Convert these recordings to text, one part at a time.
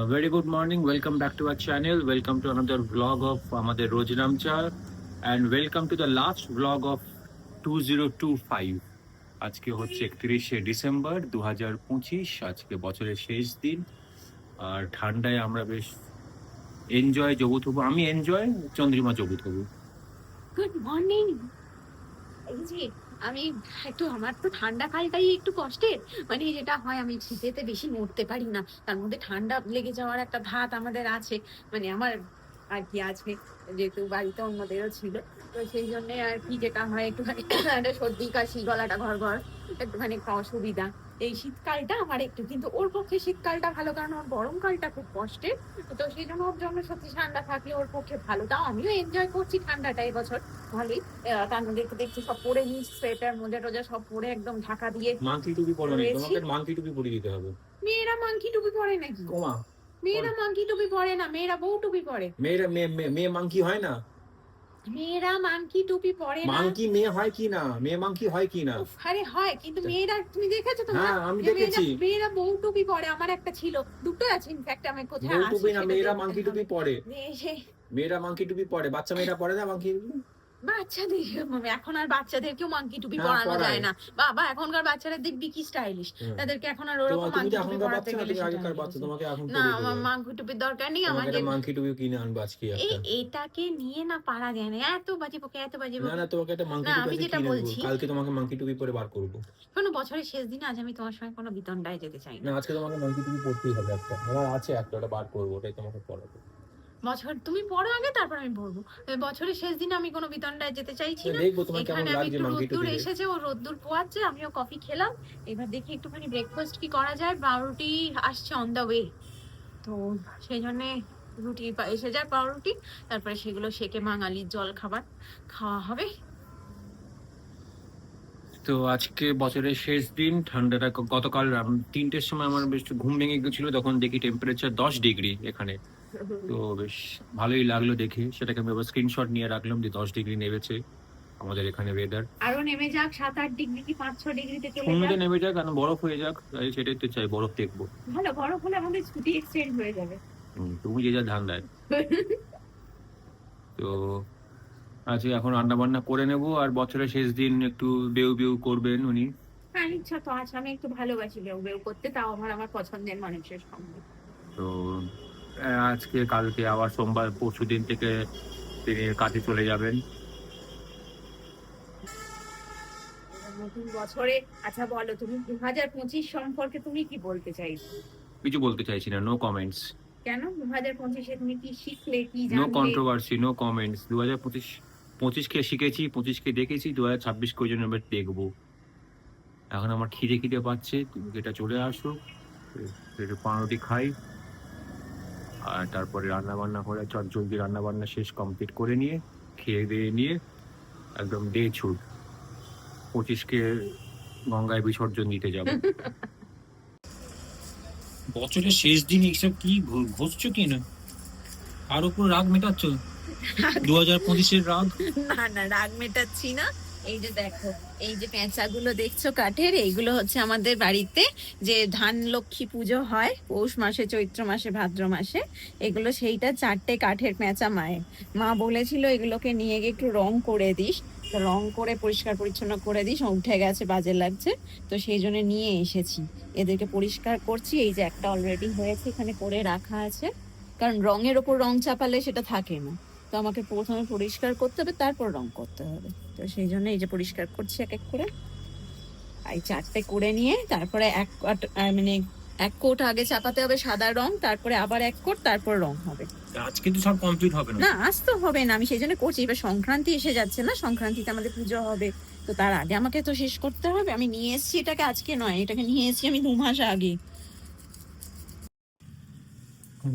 Very good morning. Welcome back to our channel. Welcome to another vlog of আমাদের রোজনামচা and welcome to the last vlog of 2025. আজকে হচ্ছে 31শে December 2025। আজকে বছরের শেষ দিন আর ঠান্ডায় আমরা বেশ এনজয় জবুথবু। আমি এনজয়, চন্দ্রিমা জবুথবু। Good morning. এই যে আমি আমার তো ঠান্ডা কালটাই একটু কষ্টের, মানে যেটা হয় আমি শীতেতে বেশি নড়তে পারি না, তার মধ্যে ঠান্ডা লেগে যাওয়ার একটা ধাত আমাদের আছে, মানে আমার আর কি আছে, যেহেতু বাড়িতে অন্যদেরও ছিল, তো সেই জন্য আর কি যেটা হয় একটুখানি একটা সর্দি কাশি, গলাটা ঘর ঘর, একটুখানি একটা অসুবিধা। এই শীতকালটা আমার একটু, কিন্তু ওর পক্ষে শীতকালটা ভালো, কারণ ওর গরমকালটা খুব কষ্টের। তো সেই জন্য ওর জন্য সত্যি ঠান্ডা থাকলে ওর পক্ষে ভালো। তাও আমিও এনজয় করছি ঠান্ডাটা এবছর ভালোই। তার মধ্যে একটু দেখছি সব পরে নিস, সোয়েটার মোজা টোজা সব পরে একদম ঢাকা দিয়ে মাংকি টুপি পরে নেই, রয়েছি। তোমাকে মাংকি টুপি পরিয়ে দিতে হবে। মেয়েরা মাংকি টুপি পরে নাকি? ওমা, মেয়েরা মাংকি টুপি পরে না, মেয়েরা বউ টুপি পরে। মেয়েরা মেয়ে মাংকি হয় না? মেয়েরা মাংকি টুপি পরে না। মাংকি মেয়ে হয় কি না? মেয়ে মাংকি হয় কি না? আরে হয়, কিন্তু মেয়েরা তুমি দেখেছো তো? হ্যাঁ, আমি দেখেছি। মেয়েরা বউ টুপি পরে, আমার একটা ছিল, দুটো আছে ইনফ্যাক্ট। আমি কোথায় বউ আসি টুপি না, সেটা মেয়েরা দেখতে মাংকি হবে। টুপি পরে। সে- মেয়েরা মাংকি টুপি পরে, বাচ্চা মেয়েরা পরে না মাংকি টুপি? বাচ্চাদের, এখন আর বাচ্চাদেরকেও মাংকি টুপি হ্যাঁ, পরানো পরায়। যায় না বাবা। এখনকার বাচ্চারা দেখবি কি স্টাইলিশ, তাদেরকে এখন আর ওরকম তুমি মাংকি তো টুপি এখনকার পরাতে বাচ্চা না, গেলে তুমি সেটা আগেকার হয় বাচ্চা, না। তোমাকে এখন না, পরিয়ে আমার দেবো। মাংকি টুপির দরকার নেই তোমাকে আমাকে। একটা মাংকি টুপি কিনে আনবো আজকে এই একটা। এটাকে নিয়ে না পারা যায় না, এত বাজে বকে, এত বাজে না বকে। না, তোমাকে একটা মাংকি না, টুপি আমি আজকে যেটা কিনে দেবো, বলছি, কালকে তোমাকে মাংকি টুপি পরে বার করবো। শোনো, বছরের শেষ দিন আজ আমি তোমার সঙ্গে কোনো বিতণ্ডায় যেতে চাই না, না। আজকে তোমাকে মাংকি টুপি পরতেই হবে একটা, আমার আছে একটা, ওটা বার করবো, ওটাই তোমাকে পরাবো। বছর তুমি পড়ো আগে, তারপর আমি পড়বো। বছরের শেষ দিন আমি কোনো বিতণ্ডায় যেতে চাইছি না। দেখবো তোমার কেমন এখানে আমি লাগছে একটু মাংকি রোদ্দুর টুপি। এসেছে, ও রোদ্দুর পোয়াচ্ছে, আমিও কফি খেলাম। এবার দেখি একটুখানি ব্রেকফাস্ট কি করা যায়। পাউরুটি আসছে অন দ্য ওয়ে, তো সেই জন্য রুটি এসে যায়, পাউরুটি, তারপরে সেগুলো সেকে বাঙালির জল খাবার খাওয়া হবে। তো আজকে বছরের শেষ দিন, ঠান্ডাটা গতকাল 3টের সময় আমার বেশ ঘুম ভেঙে গেছিল, তখন দেখি টেম্পারেচার 10 ডিগ্রি এখানে। তো বেশ ভালোই লাগলো দেখে, সেটাকে আমি আবার স্ক্রিনশট নিয়ে রাখলাম যে 10 ডিগ্রি নেমেছে আমাদের এখানে ওয়েদার। আরো নেমে যাক, 7-8 ডিগ্রি কি 5-6 ডিগ্রিতে চলে শূন্যতে যাক। নেমে যাক, কারণ বরফ হয়ে যাক, সেটাই তো চাই, বরফ দেখবো। ভালো, বরফ হলে আমাদের ছুটি এক্সটেন্ড হয়ে যাবে। তুমি যে যা ধান দেয়। তো আজকে এখন রান্না বান্না করে নেব, আর বছরের শেষ দিন একটু বেউ বেউ করবেন উনি। হ্যাঁ, ইচ্ছা তো আছে, আমি একটু ভালোবাসি বেউ বেউ করতে, তাও আমার পছন্দের মানুষের সঙ্গে। তো আজকে কালকে আবার সোমবার, পরশু দিন থেকে তিনি কাজে চলে যাবেন। নতুন বছরে, আচ্ছা বলো, তুমি 2025 সম্পর্কে তুমি কি বলতে চাইছো? কিছু বলতে চাইছি না, নো কমেন্টস। কেন? 2025-এ তুমি কি শিখলে, কি নো জানলে? Controversy, no comments. 2025কে শিখেছি, 25কে দেখেছি, 2026কে ওই জন্য এবার দেখবো। এখন আমার খিদে খিদে পাচ্ছে, তুমি এটা চলে আসো, একটু পাউরুটি খাই, আর তারপরে রান্না বান্না করে চটজলদি রান্না বান্না শেষ কমপ্লিট করে নিয়ে, খেয়ে দিয়ে নিয়ে একদম ডে ছুট, 25কে গঙ্গায় বিসর্জন দিতে যাব। বছরের শেষ দিন এইসব কি ঘষছো কি না? আর উপর রাগ মেটাচ্ছ 2025-এর রাগ? না না, রাগ মেটাচ্ছি না। এই যে দেখো, এই যে পেঁচাগুলো দেখছো কাঠের, এইগুলো হচ্ছে আমাদের বাড়িতে যে ধান লক্ষ্মী পুজো হয় পৌষ মাসে, চৈত্র মাসে, ভাদ্র মাসে, এগুলো সেইটা 4টে কাঠের পেঁচা মায়ের। মা বলেছিল এগুলোকে নিয়ে গিয়ে একটু রং করে দিস, তো রং করে পরিষ্কার পরিচ্ছন্ন করে দিস, উঠে গেছে, বাজে লাগছে, তো সেই জন্য নিয়ে এসেছি। এদেরকে পরিষ্কার করছি। এই যে একটা অলরেডি হয়েছে, এখানে করে রাখা আছে, কারণ রঙের ওপর রং চাপালে সেটা থাকে না, তো আমাকে প্রথমে পরিষ্কার করতে হবে, তারপর রং করতে হবে। তো সেই জন্য এই যে পরিষ্কার করছি এক এক করে। এই 4টে করে নিয়ে তারপরে মানে 1 কোট আগে চাপাতে হবে সাদা রং, তারপরে আবার 1 কোট, তারপর রং হবে। আজ কিন্তু সব কমপ্লিট হবে না। না, আজ তো হবে না, আমি সেই জন্য করছি। এবার সংক্রান্তি এসে যাচ্ছে না, সংক্রান্তিতে আমাদের পুজো হবে, তো তার আগে আমাকে তো শেষ করতে হবে। আমি নিয়ে এসেছি এটাকে, আজকে নয়, এটাকে নিয়ে এসেছি আমি 2 মাস আগে।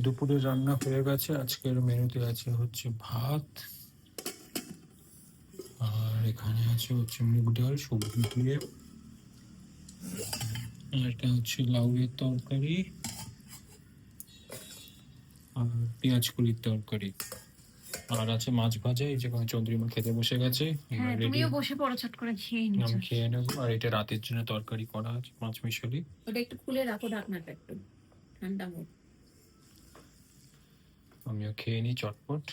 দুপুরে রান্না হয়ে গেছে। আজকের মেনুতে আছে হচ্ছে ভাত, আর এখানে আছে হচ্ছে মুগ ডাল সবজি দিয়ে, আর এটা হচ্ছে লাউয়ের তরকারি আর পেঁয়াজ কলির তরকারি, আর আছে মাছ ভাজা। এই যে চন্দ্রিমা খেতে বসে গেছে, হ্যাঁ, রেডি। তুমিও বসে পড়ো, চট করে খেয়ে নিচ্ছ। আমি খেয়ে নেবো। আর এটা রাতের জন্য তরকারি করা আছে, 5 মিশালি। ওটা একটু খুলে রাখো, ঢাকনাটা একটু ঠান্ডা হোক। আমিও খেয়ে নিই চটপট।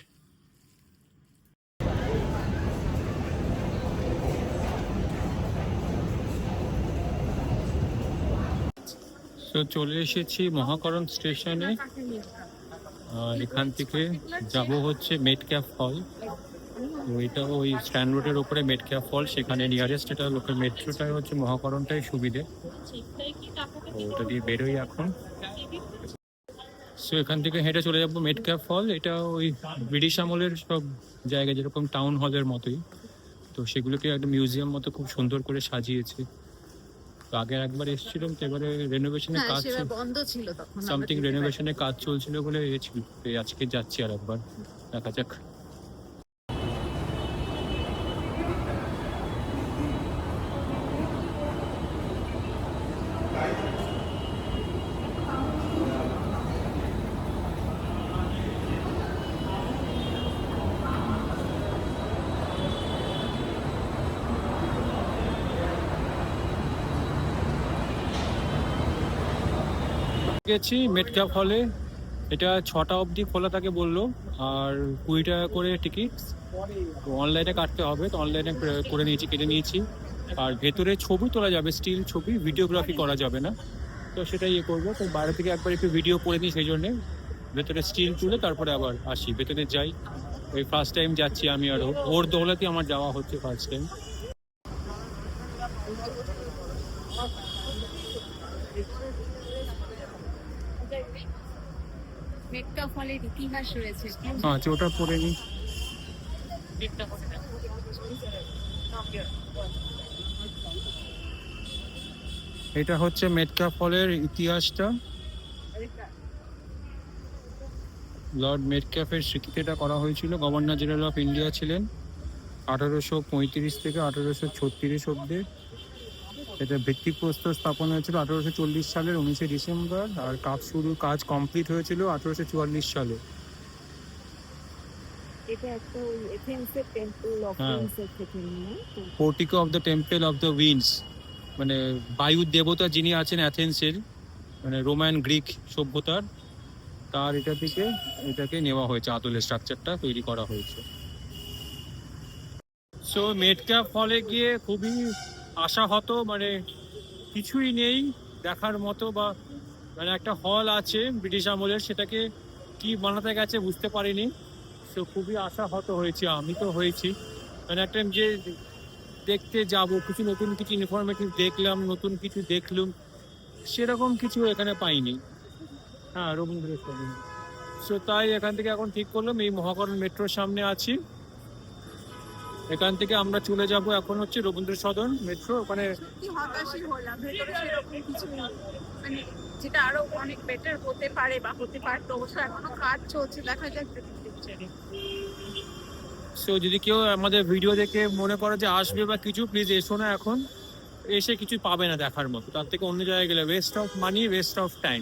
তো চলে এসেছি মহাকরণ স্টেশনে। এখান থেকে যাব হচ্ছে মেটক্যাপ ফল। তো এটা ওই স্ট্যান্ড রোডের ওপরে মেটক্যাপ ফল, সেখানে নিয়ারেস্ট এটা লোকাল মেট্রোটাই হচ্ছে মহাকরণটাই সুবিধে। তো ওটা দিয়ে বেরোই এখন। সো এখান থেকে হেঁটে চলে যাবো মেটক্যাপ ফল। এটা ওই ব্রিটিশ আমলের সব জায়গা যেরকম টাউন হলের মতোই, তো সেগুলোকে একটা মিউজিয়াম মতো খুব সুন্দর করে সাজিয়েছে। তো আগে একবার এসেছিলাম, তো এবারে রেনোভেশনের কাজ বন্ধ ছিল তখন, সামথিং রেনোভেশনের কাজ চলছিল বলে ছিল। তো আজকে যাচ্ছি আর একবার, দেখা যাক। গেছি মেটক্যাপ হলে। এটা 6টা অবধি খোলা থাকে বললো, আর 20 টাকা করে টিকিট। তো অনলাইনে কাটতে হবে, তো অনলাইনে করে নিয়েছি, কেটে নিয়েছি। আর ভেতরে ছবি তোলা যাবে, স্টিল ছবি, ভিডিওগ্রাফি করা যাবে না। তো সেটাই ইয়ে করবো। তো বাইরে থেকে একবার একটু ভিডিও করে নিই, সেই জন্যে ভেতরে স্টিল তুলে তারপরে আবার আসি, ভেতরে যাই। ওই ফার্স্ট টাইম যাচ্ছি আমি, আরও ওর দৌলতে আমার যাওয়া হচ্ছে ফার্স্ট টাইম। মেটক্যাপ ফলের ইতিহাস রয়েছে। আচ্ছা, ওটা পড়ে নিই। এটা হচ্ছে মেটক্যাপ ফলের ইতিহাসটা। লর্ড মেটক্যাফের স্মৃতিতে এটা করা হয়েছিল। গভর্নর জেনারেল অফ ইন্ডিয়া ছিলেন 1835 থেকে 1836 অব্দি। এটা ভিত্তিপ্রস্তর স্থাপন হয়েছিল 1840 সালের 19শে ডিসেম্বর, আর কাজ কমপ্লিট হয়েছিল 1844 সালে। এটা একটা ওই এথেন্সের টেম্পল অফ উইন্ডসের থেকে নিয়ে। Portico of the temple of the winds, মানে বায়ুর দেবতা যিনি আছেন অ্যাথেন্সের, মানে রোমান গ্রিক সভ্যতার, তার এটা থেকে এটাকে নেওয়া হয়েছে, আদলের স্ট্রাকচারটা তৈরি করা হয়েছে। সো মেটক্যাপ ফলে গিয়ে খুবই আশাহত, মানে কিছুই নেই দেখার মতো, বা মানে একটা হল আছে ব্রিটিশ আমলের, সেটাকে কি বানাতে গেছে বুঝতে পারিনি। সো খুবই আশাহত হয়েছি, আমি তো হয়েছি। মানে একটা যে দেখতে যাব, কিছু নতুন কিছু ইনফরমেটিভ দেখলাম, নতুন কিছু দেখলুম, সেরকম কিছু এখানে পাইনি। হ্যাঁ, রবীন্দ্র সদন। সো তাই এখান থেকে এখন ঠিক করলাম এই মহাকরণ মেট্রোর সামনে আছি। এখান থেকে আমরা চলে যাব এখন হচ্ছে রবীন্দ্র সদন মেট্রো। ওখানে হতাশই হলাম, ভেতরে সেরকম কিছু মানে যেটা আরো অনেক বেটার হতে পারে বা হতে পারতো, অবশ্য এখনো কাজ চলছে, দেখা যাক। সো যদি কেউ আমাদের ভিডিও দেখে মনে করে যে আসবে বা কিছু, প্লিজ এসো না এখন, এসে কিছু পাবে না দেখার মতো। তার থেকে অন্য জায়গায় গেলে West of money, West of time.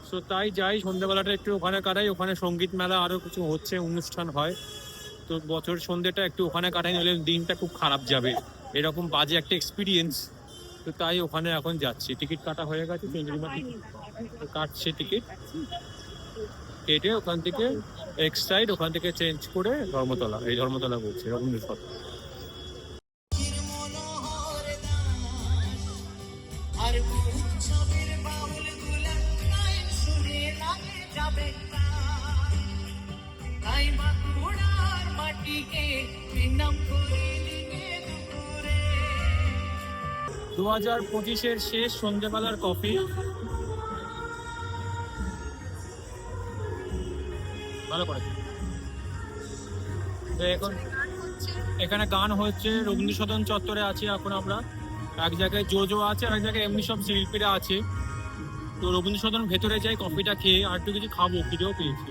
So তাই যাই, সন্ধ্যেবেলাটা একটু ওখানে কাটাই। ওখানে সঙ্গীত মেলা আরও কিছু হচ্ছে, অনুষ্ঠান হয়, তো বছর সন্ধ্যেটা একটু ওখানে কাটাই, নিলে দিনটা খুব খারাপ যাবে, এরকম বাজে একটা এক্সপিরিয়েন্স। তো তাই ওখানে এখন যাচ্ছি। টিকিট কাটা হয়ে গেছে, কাটছে টিকিট কেটে ওখান থেকে এক্স সাইড, ওখান থেকে চেঞ্জ করে ধর্মতলা, এই ধর্মতলা বলছে রবীন্দ্র সদন। দু 2025-এর শেষ সন্ধ্যেবেলার কফি। ভালো করে এখন এখানে গান হচ্ছে, রবীন্দ্র সদন চত্বরে আছি এখন আমরা। এক জায়গায় জো আছে, আর এক জায়গায় এমনি সব শিল্পীরা আছে। তো রবীন্দ্র সদন ভেতরে যাই, কফিটা খেয়ে আর একটু কিছু খাবো, খিদেও পেয়েছি।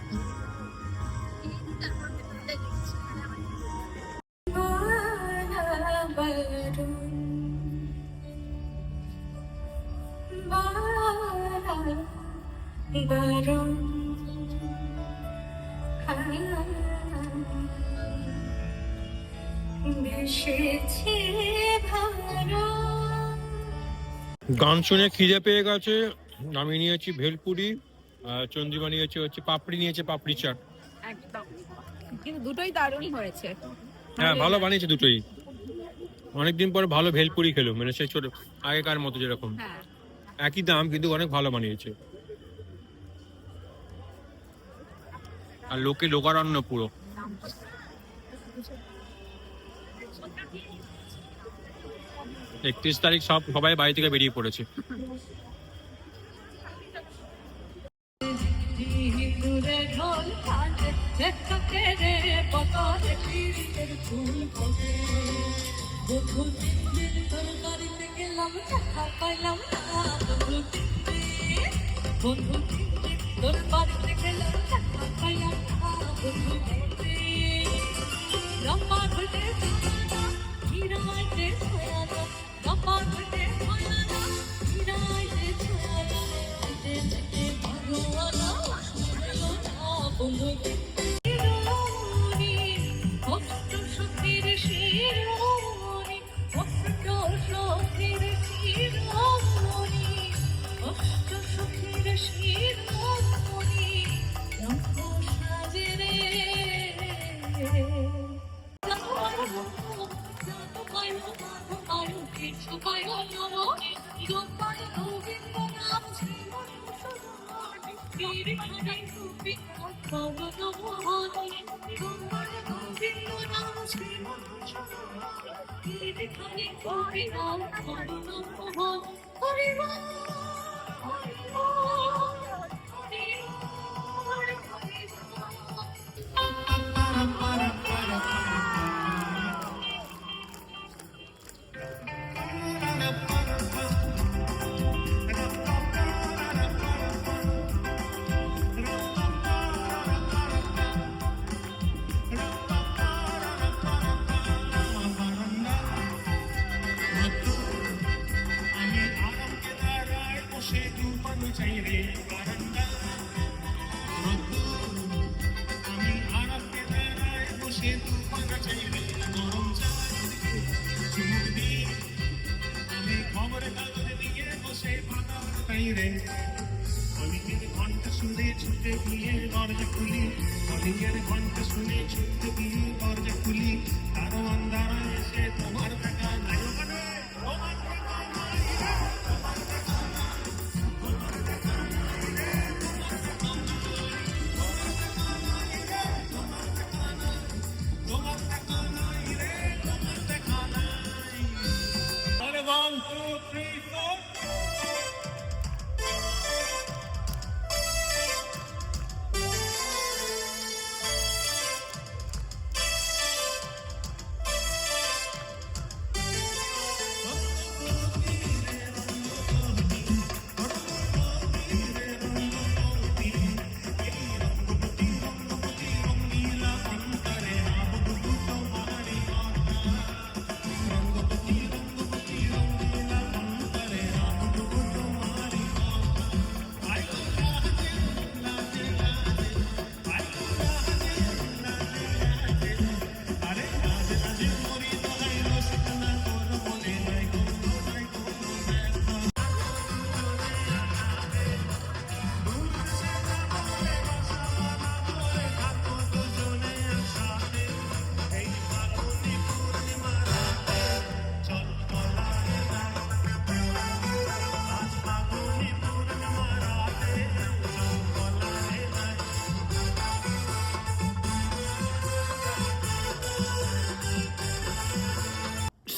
গান শুনে খিদে পেয়ে গেছে, আমি নিয়েছি ভেলপুরি, চন্দ্রিমা নিয়েছে হচ্ছে পাপড়ি, নিয়েছে পাপড়ি চাট। একদম, কিন্তু দুটোই দারুণ হয়েছে। হ্যাঁ ভালো বানিয়েছে দুটোই। অনেকদিন পরে ভালো ভেলপুরি খেলো, মানে সেই ছোট আগেকার মতো যেরকম, হ্যাঁ, একই দাম কিন্তু অনেক ভালো বানিয়েছে। আর লোকে লোকারণ্য পুরো। 31 তারিখ সবাই বাড়ি থেকে বেরিয়ে পড়েছে। বন্ধু তোর বাড়িতে গেলাম, পাইলাম না বন্ধু, লম্বা ঘটে হিরাইতে ছয়ানা, লম্বা ঘটে ছয়ানা হিরাইতে ছয়ানা, যেতে যেতে ভগবানা হলো না বন্ধু। শিরোমণি কষ্ট সুখের শিরোমণি, কষ্ট সুখের শিরোমণি, কষ্ট সুখের শিরোমণি, রঙ্গ সাজে রে। ঘন্টা শুনে ছুটে গিয়ে দরজা খুলি, ঘন্টা শুনে ছুটে গিয়ে দরজা খুলি, তারও আন্ধারা এসে তোমার দেখা নাই। One, two, three, four.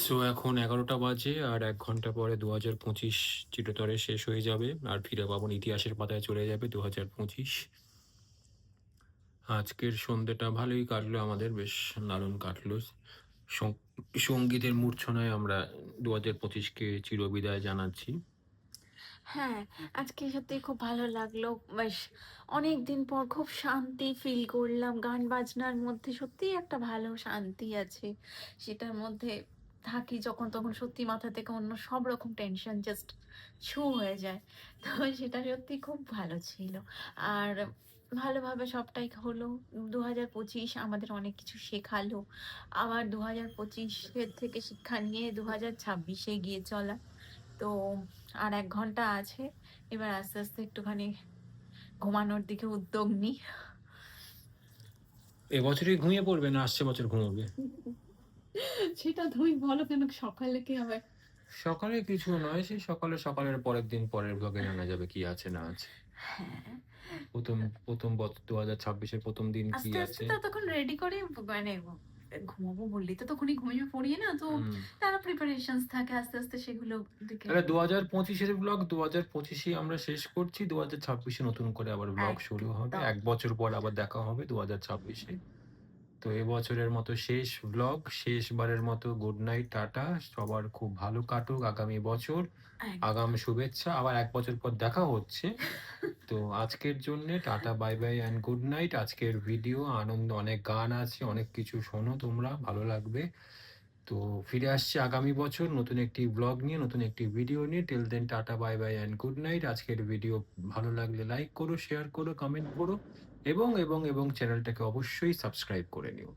So এখন 11টা বাজে, আর 1 ঘন্টা পরে 2025 চিরতরে শেষ হয়ে যাবে, আর ফিরে পাবন ইতিহাসের পাতায় চলে যাবে 2025। আজকের সন্ধ্যেটা ভালোই কাটলো আমাদের, বেশ দারুণ কাটলো। সঙ্গীতের মূর্ছনায় আমরা 2025কে চিরবিদায় জানাচ্ছি। হ্যাঁ, আজকে সত্যি খুব ভালো লাগলো। বেশ অনেকদিন পর খুব শান্তি ফিল করলাম। গান বাজনার মধ্যে সত্যিই একটা ভালো শান্তি আছে। সেটার মধ্যে থাকি যখন, তখন সত্যি মাথা থেকে অন্য সব রকম টেনশন জাস্ট ছু হয়ে যায়। তো সেটা সত্যি খুব ভালো ছিল। আর ভালোভাবে সবটাই হলো। 2025 আমাদের অনেক কিছু শেখালো। আবার 2025-এর থেকে শিক্ষা নিয়ে 2026-এ এগিয়ে চলা। তো আর 1 ঘন্টা আছে। এবার আস্তে আস্তে একটুখানি ঘুমানোর দিকে উদ্যোগ নি। এবছরই ঘুমিয়ে পড়বে না আসছে বছর ঘুমোবে? সেটা তুমি বলো, কেন সকালে কি হবে? সকালে কিছু নয়, সেই সকালের পরের দিন পরের ব্লগে জানা যাবে কি আছে না আছে। হ্যাঁ, প্রথম প্রথম বছর 2026-এর প্রথম দিন কি আস্তে আস্তে আছে। ততক্ষণ রেডি করে মানে ঘুমাবো বললেই তো তখনই ঘুমিয়ে পড়ি না তো, হুম। তারা প্রিপারেশনস থাকে আস্তে আস্তে সেগুলো দিকে। তাহলে 2025-এর ব্লগ 2025-ই আমরা শেষ করছি, 2026-এ নতুন করে আবার ব্লগ শুরু হবে, একদম। 1 বছর পর আবার দেখা হবে 2026-এ। তো এবছরের মতো শেষ ব্লগ, শেষবারের মতো গুড নাইট, টাটা। সবার খুব ভালো কাটুক আগামী বছর। আগাম শুভেচ্ছা, আবার 1 বছর পর দেখা হচ্ছে। তো আজকের জন্যে tata, bye bye and good night. আজকের ভিডিও আনন্দ, অনেক গান আছে, অনেক কিছু শোনো তোমরা, ভালো লাগবে। তো ফিরে আসছি আগামী বছর নতুন একটি ব্লগ নিয়ে, নতুন একটি ভিডিও নিয়ে। Till then tata, bye bye and good night. আজকের ভিডিও ভালো লাগলে লাইক করো, শেয়ার করো, কমেন্ট করো এবং চ্যানেলটাকে অবশ্যই সাবস্ক্রাইব করে নিও।